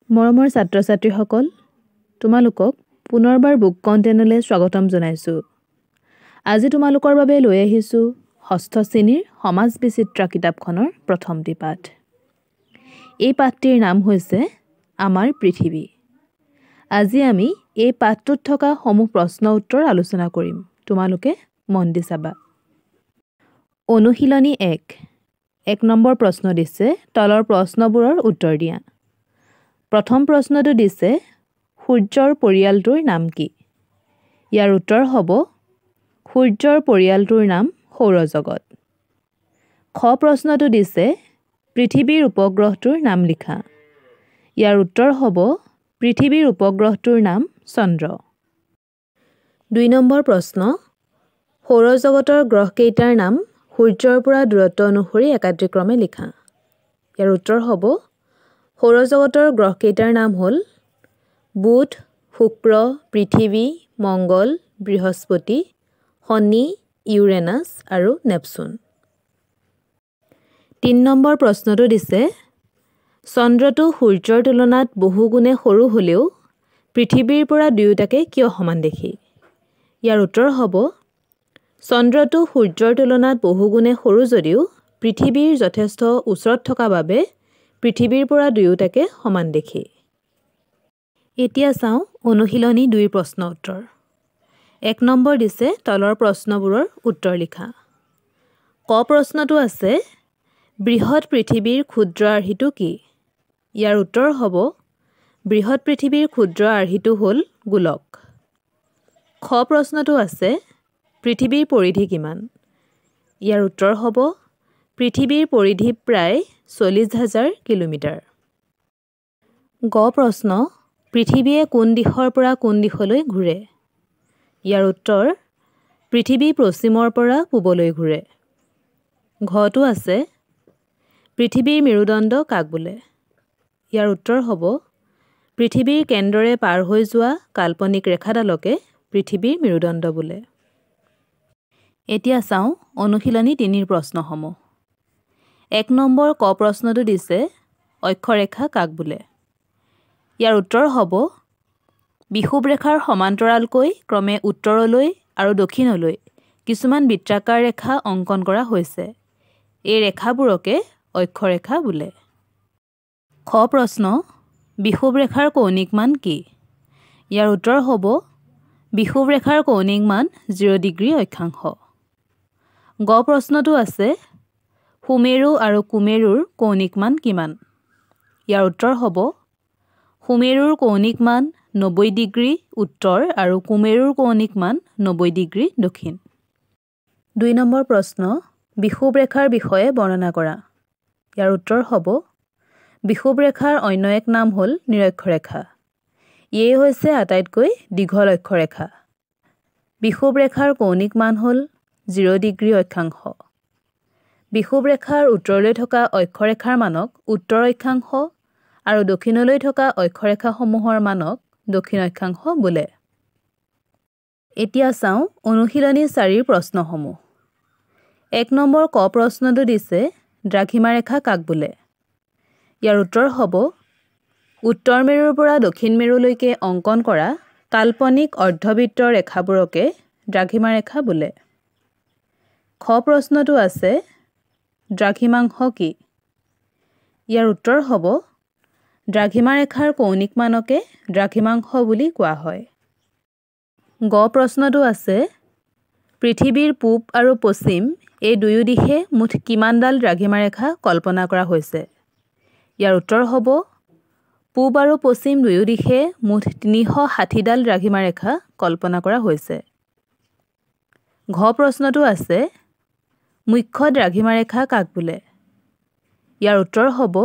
মৰমৰ ছাত্ৰ-ছাত্ৰীসকল, তোমালোকক পুনৰবাৰ বুক কণ্টেইনলৈ স্বাগতম জনাইছোঁ। আজি তোমালোকৰ বাবে লৈ আহিছোঁ ৬ষ্ঠ শ্ৰেণীৰ সমাজ বিচিত্ৰা কিতাপখনৰ প্ৰথমটি পাঠ। এই পাঠটিৰ নাম হৈছে আমাৰ পৃথিৱী। আজি আমি এই পাঠটোত থকা সমূহ প্ৰশ্ন উত্তৰ আলোচনা কৰিম। তোমালোকে মন দি চাবা। অনুশীলনী ১ নম্বৰ প্ৰশ্ন দিছে, তলৰ প্ৰশ্নবোৰৰ উত্তৰ দিয়া। প্ৰথম প্ৰশ্নটো দিছে, সূৰ্যৰ পৰিয়ালটোৰ নাম কি? ইয়াৰ উত্তৰ হ'ব, সূৰ্যৰ পৰিয়ালটোৰ নাম সৌৰজগত। খ প্ৰশ্নটো দিছে, পৃথিৱীৰ উপগ্ৰহটোৰ নাম লিখা। ইয়াৰ উত্তৰ হ'ব, পৃথিৱীৰ উপগ্ৰহটোৰ নাম চন্দ্ৰ। ২ নম্বৰ প্ৰশ্ন, সৌৰজগতৰ গ্ৰহকেইটাৰ নাম সূৰ্যৰ পৰা দূৰত্ব অনুসৰি একাদিক্ৰমে লিখা। ইয়াৰ উত্তৰ হ'ব, সৌৰজগতৰ গ্ৰহকেইটাৰ নাম হ'ল বুধ, শুক্ৰ, পৃথিৱী, মংগল, বৃহস্পতি, শনি, ইউৰেনাছ আৰু নেপচুন। ৩ নম্বৰ প্ৰশ্নটো দিছে, চন্দ্ৰটো সূৰ্যৰ তুলনাত বহুগুণে সৰু হ'লেও পৃথিৱীৰ পৰা দুয়োটাকে কিয় সমান দেখি? ইয়াৰ উত্তৰ হ'ব, চন্দ্ৰটো সূৰ্যৰ তুলনাত বহুগুণে সৰু যদিও পৃথিৱীৰ যথেষ্ট ওচৰত থকা বাবে পৃথিৱীৰ পৰা দুয়োটাকে সমান দেখি। এতিয়া চাওঁ অনুশীলনী ২ৰ প্ৰশ্ন উত্তৰ। ১ নম্বৰ দিছে, তলৰ প্ৰশ্নবোৰৰ উত্তৰ লিখা। ক প্ৰশ্নটো আছে, বৃহৎ পৃথিৱীৰ ক্ষুদ্ৰ আৰ্হিটো কি? ইয়াৰ উত্তৰ হ'ব, বৃহৎ পৃথিৱীৰ ক্ষুদ্ৰ আৰ্হিটো হ'ল গোলক। খ প্ৰশ্নটো আছে, পৃথিৱীৰ পৰিধি কিমান? ইয়াৰ উত্তৰ হ'ব, পৃথিৱীৰ পৰিধি প্ৰায় ৪০,০০০ কিলোমিটাৰ। গ প্ৰশ্ন, পৃথিৱীয়ে কোন দিশৰ পৰা কোন দিশলৈ ঘূৰে? ইয়াৰ উত্তৰ, পৃথিৱী পশ্চিমৰ পৰা পূবলৈ ঘূৰে। ঘটো আছে, পৃথিৱীৰ মেৰুদণ্ড কাক বোলে? ইয়াৰ উত্তৰ হ'ব, পৃথিৱীৰ কেন্দ্ৰৰে পাৰ হৈ যোৱা কাল্পনিক ৰেখাডালকে পৃথিৱীৰ মেৰুদণ্ড বোলে। এতিয়া চাওঁ অনুশীলনী ৩ৰ প্ৰশ্নসমূহ। ১ নম্বৰ ক প্ৰশ্নটো দিছে, অক্ষৰেখা কাক বোলে? ইয়াৰ উত্তৰ হ'ব, বিষুৱ ৰেখাৰ সমান্তৰালকৈ ক্ৰমে উত্তৰলৈ আৰু দক্ষিণলৈ কিছুমান বৃত্তাকাৰ ৰেখা অংকন কৰা হৈছে। এই ৰেখাবোৰকে অক্ষৰেখা বোলে। খ প্ৰশ্ন, বিষুৱ ৰেখাৰ কৌণিক মান কি? ইয়াৰ উত্তৰ হ'ব, বিষুৱ ৰেখাৰ কৌণিক মান 0 ডিগ্ৰী অক্ষাংশ। গ প্ৰশ্নটো আছে, সুমেৰু আৰু কুমেৰুৰ কৌণিক মান কিমান? ইয়াৰ উত্তৰ হ'ব, সুমেৰুৰ কৌণিক মান ৯০ ডিগ্ৰী উত্তৰ আৰু কুমেৰুৰ কৌণিক মান ৯০ ডিগ্ৰী দক্ষিণ। ২ নম্বৰ প্ৰশ্ন, বিষুৱ ৰেখাৰ বিষয়ে বৰ্ণনা কৰা। ইয়াৰ উত্তৰ হ'ব, বিষুৱ ৰেখাৰ অন্য এক নাম হ'ল নিৰক্ষৰেখা। ইয়ে হৈছে আটাইতকৈ দীঘল অক্ষৰেখা। বিষুৱ ৰেখাৰ কৌণিক মান হ'ল 0 ডিগ্ৰী অক্ষাংশ। বিষুৱ ৰেখাৰ উত্তৰলৈ থকা অক্ষৰেখাৰ মানক উত্তৰ অক্ষাংশ আৰু দক্ষিণলৈ থকা অক্ষৰেখাসমূহৰ মানক দক্ষিণ অক্ষাংশ বোলে। এতিয়া চাওঁ অনুশীলনী ৪ৰ প্ৰশ্নসমূহ। ১ নম্বৰ ক প্ৰশ্নটো দিছে, দ্ৰাঘিমা ৰেখা কাক বোলে? ইয়াৰ উত্তৰ হ'ব, উত্তৰ মেৰুৰ পৰা দক্ষিণ মেৰুলৈকে অংকন কৰা কাল্পনিক অৰ্ধবৃত্তৰ ৰেখাবোৰকে দ্ৰাঘিমা ৰেখা বোলে। খ প্ৰশ্নটো আছে, দ্ৰাঘিমাংশ কি? ইয়াৰ উত্তৰ হ'ব, দ্ৰাঘিমা ৰেখাৰ কৌণিক মানকে দ্ৰাঘিমাংশ বুলি কোৱা হয়। গ প্ৰশ্নটো আছে, পৃথিৱীৰ পূব আৰু পশ্চিম এই দুয়ো দিশে মুঠ কিমানডাল দ্ৰাঘিমা ৰেখা কল্পনা কৰা হৈছে? ইয়াৰ উত্তৰ হ'ব, পূব আৰু পশ্চিম দুয়ো দিশে মুঠ ৩৬০ডাল দ্ৰাঘিমা ৰেখা কল্পনা কৰা হৈছে। ঘ প্ৰশ্নটো আছে, মুখ্য দ্ৰাঘিমা ৰেখা কাক বোলে? ইয়াৰ উত্তৰ হ'ব,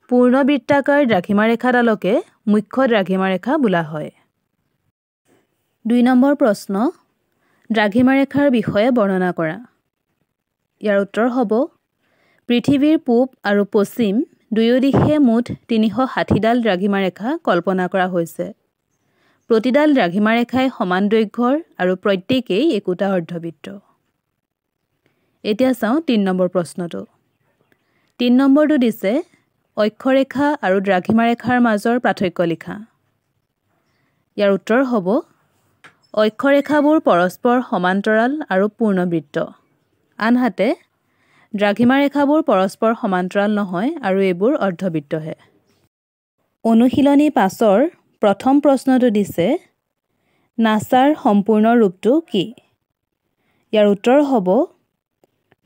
পূৰ্ণ বৃত্তাকাৰ দ্ৰাঘিমা ৰেখাডালকে মুখ্য দ্ৰাঘিমা ৰেখা বোলা হয়। ২ নম্বৰ প্ৰশ্ন, দ্ৰাঘিমা ৰেখাৰ বিষয়ে বৰ্ণনা কৰা। ইয়াৰ উত্তৰ হ'ব, পৃথিৱীৰ পূব আৰু পশ্চিম দুয়ো দিশে মুঠ ৩৬০ডাল দ্ৰাঘিমা ৰেখা কল্পনা কৰা হৈছে। প্ৰতিডাল দ্ৰাঘিমা ৰেখাই সমান দৈৰ্ঘ্যৰ আৰু প্ৰত্যেকেই একোটা অৰ্ধবৃত্ত। এতিয়া চাওঁ ৩ নম্বৰ প্ৰশ্নটো। ৩ নম্বৰটো দিছে, অক্ষৰেখা আৰু দ্ৰাঘিমাৰেখাৰ মাজৰ পাৰ্থক্য লিখা। ইয়াৰ উত্তৰ হ'ব অক্ষৰেখাবোৰ পৰস্পৰ সমান্তৰাল আৰু পূৰ্ণবৃত্ত, আনহাতে দ্ৰাঘিমাৰেখাবোৰ পৰস্পৰ সমান্তৰাল নহয় আৰু এইবোৰ অৰ্ধবৃত্তহে। অনুশীলনী 5-ৰ প্ৰথম প্ৰশ্নটো দিছে নাছাৰ সম্পূৰ্ণ ৰূপটো কি? ইয়াৰ উত্তৰ হ'ব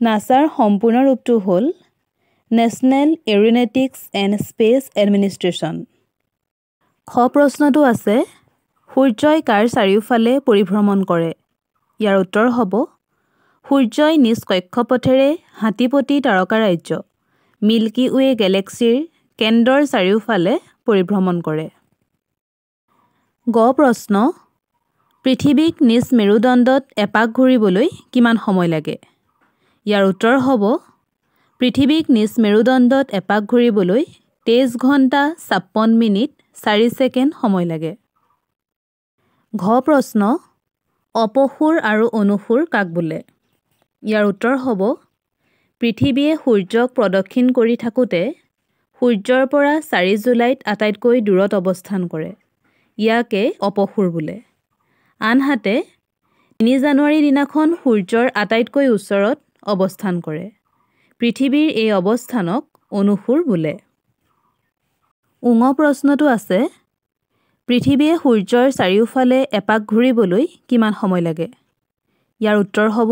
নাছাৰ সম্পূৰ্ণ ৰূপটো হ'ল national aeronautics and space administration. খ প্ৰশ্নটো আছে সূৰ্যই কাৰ চাৰিওফালে পৰিভ্ৰমণ কৰে? ইয়াৰ উত্তৰ হ'ব সূৰ্যই নিজ কক্ষপথেৰে হাতীপতি তাৰকাৰাজ্য মিল্কী ৱে গেলেক্সিৰ কেন্দ্ৰৰ চাৰিওফালে পৰিভ্ৰমণ কৰে। গ প্ৰশ্ন পৃথিৱীক নিজ মেৰুদণ্ডত এপাক ঘূৰিবলৈ কিমান সময় লাগে? ইয়াৰ উত্তৰ হ'ব পৃথিৱীক নিজ মেৰুদণ্ডত এপাক ঘূৰিবলৈ 23 ঘণ্টা 56 মিনিট 4 ছেকেণ্ড সময় লাগে। ঘ প্ৰশ্ন অপসূৰ আৰু অনুসূৰ কাক বোলে? ইয়াৰ উত্তৰ হ'ব পৃথিৱীয়ে সূৰ্যক প্ৰদক্ষিণ কৰি থাকোঁতে সূৰ্যৰ পৰা 4 জুলাইত আটাইতকৈ দূৰত অৱস্থান কৰে, ইয়াকে অপসূৰ বোলে। আনহাতে 3 জানুৱাৰী দিনাখন সূৰ্যৰ আটাইতকৈ ওচৰত অৱস্থান কৰে। পৃথিৱীৰ এই অৱস্থানক অনুসূৰ বোলে। উঙ প্ৰশ্নটো আছে পৃথিৱীয়ে সূৰ্যৰ চাৰিওফালে এপাক ঘূৰিবলৈ কিমান সময় লাগে? ইয়াৰ উত্তৰ হ'ব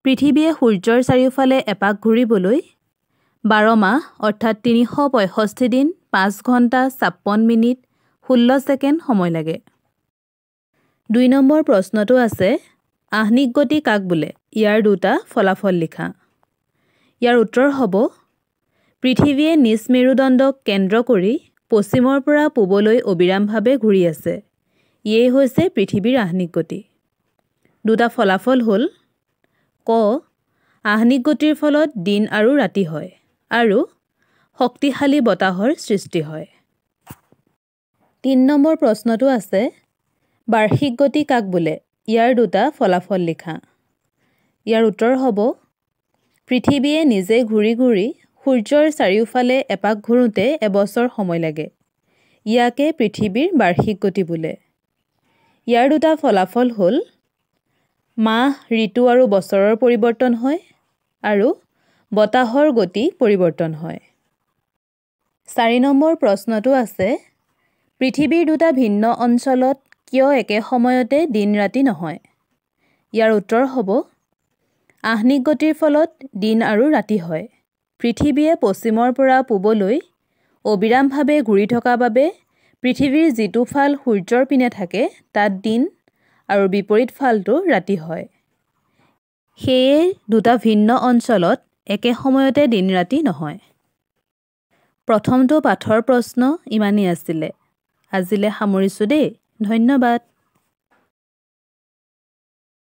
পৃথিৱীয়ে সূৰ্যৰ চাৰিওফালে এপাক ঘূৰিবলৈ 12 মাহ অৰ্থাৎ 365 দিন 5 ঘণ্টা 56 মিনিট 16 ছেকেণ্ড সময় লাগে। 2 নম্বৰ প্ৰশ্নটো আছে আহ্নিক গতি কাক বোলে? ইয়াৰ দুটা ফলাফল লিখা। ইয়াৰ উত্তৰ হ'ব পৃথিৱীয়ে নিজ মেৰুদণ্ডক কেন্দ্ৰ কৰি পশ্চিমৰ পৰা পূবলৈ অবিৰামভাৱে ঘূৰি আছে। ইয়েই হৈছে পৃথিৱীৰ আহ্নিক গতি। দুটা ফলাফল হ'ল ক আহ্নিক গতিৰ ফলত দিন আৰু ৰাতি হয় আৰু শক্তিশালী বতাহৰ সৃষ্টি হয়। 3 নম্বৰ প্ৰশ্নটো আছে বাৰ্ষিক গতি কাক বোলে? ইয়াৰ দুটা ফলাফল লিখা। ইয়াৰ উত্তৰ হ'ব পৃথিৱীয়ে নিজে ঘূৰি ঘূৰি সূৰ্যৰ চাৰিওফালে এপাক ঘূৰোঁতে এবছৰ সময় লাগে। ইয়াকে পৃথিৱীৰ বাৰ্ষিক গতি বোলে। ইয়াৰ দুটা ফলাফল হ'ল মাহ, ঋতু আৰু বছৰৰ পৰিৱৰ্তন হয় আৰু বতাহৰ গতি পৰিৱৰ্তন হয়। 4 নম্বৰ প্ৰশ্নটো আছে পৃথিৱীৰ দুটা ভিন্ন অঞ্চলত কিয় একে সময়তে দিন ৰাতি নহয়? ইয়াৰ উত্তৰ হ'ব আহ্নিক গতিৰ ফলত দিন আৰু ৰাতি হয়। পৃথিৱীয়ে পশ্চিমৰ পৰা পূবলৈ অবিৰামভাৱে ঘূৰি থকা বাবে পৃথিৱীৰ যিটো ফাল সূৰ্যৰ পিনে থাকে তাত দিন আৰু বিপৰীত ফালটো ৰাতি হয়। সেয়ে দুটা ভিন্ন অঞ্চলত একে সময়তে দিন ৰাতি নহয়। প্ৰথমটো পাঠৰ প্ৰশ্ন ইমানেই আছিলে। আজিলৈ সামৰিছোঁ দেই। ধন্যবাদ।